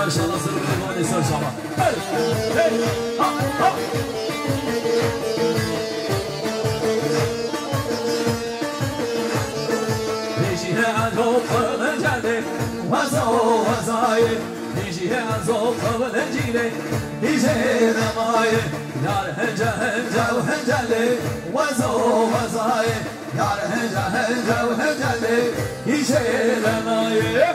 Maşallah sırrı bir söz ama. Hey, hey, ha, ha. Peşine azokların geldi, vazayı. Peşine azokların geldi, dişelemay. Yar hence henceli, vazayı. Yar henceli, dişelemay.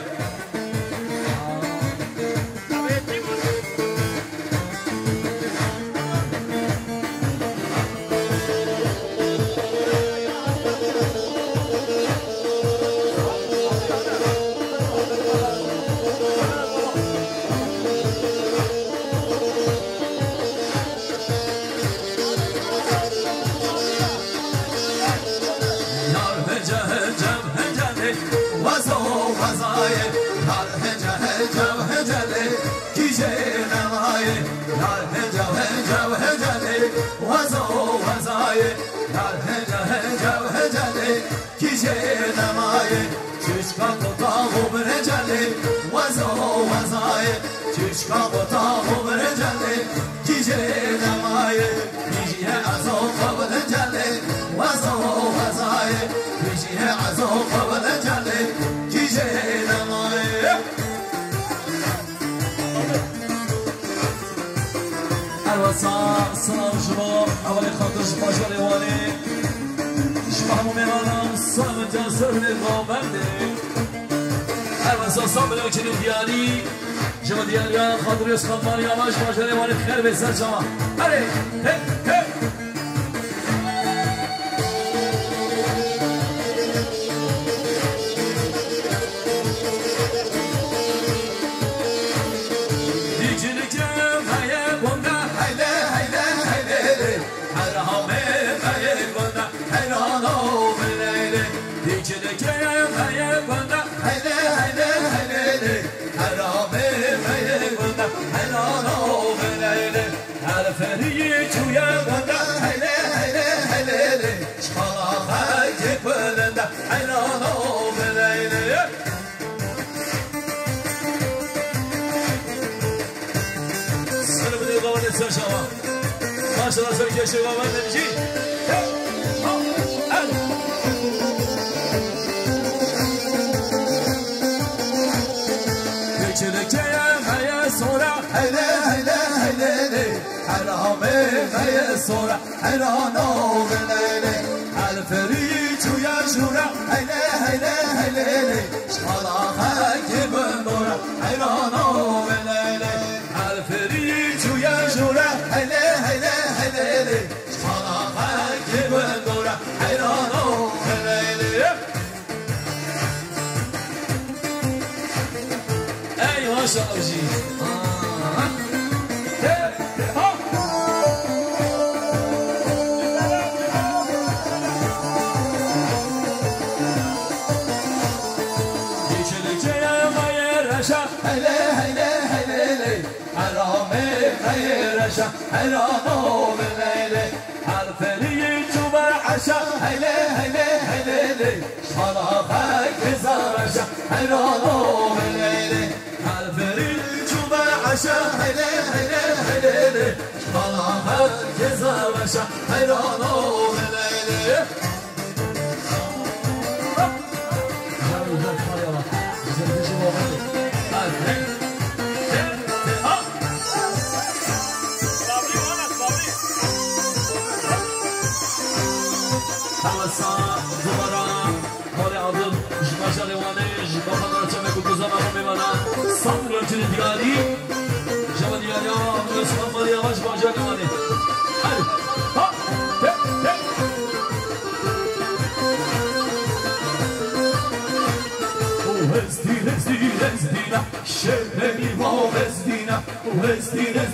سلام شما اولی خاطر شما شالیوانی شما همون میمانم سلام جاسر نقابنده ارمسا بلو کنیم دیالی شما دیالیان خاطر یسخان مالی آمان شما شالیوانی خیر بسر شما هره هی هی Maşallah sen keşke baban demişi. Küçülükçeye meye sonra hele hele hele Herame meye sonra heran oğlele Elferi çuya şura hele hele hele Şalaha gibi dora heran oğlele Elferi çuya şura hele hele hele Şalaha gibi dora heran oğlele Ey maşallah uci hele hele hele Harame hayreşa Herano belele Harferi cuba aşa hele hele hele Şalaha kezaraşa Herano belele Harferi cuba aşa hele hele hele Şalaha kezaraşa Herano belele حواسا دوباره حال عدل جمع جلوانه جمع خدر چمه بگذارم و میمانم صبر چنین دیگری جمع دیگری ها نسخان مالی آواش با جلوانه ها Hestina, şehri o hestina,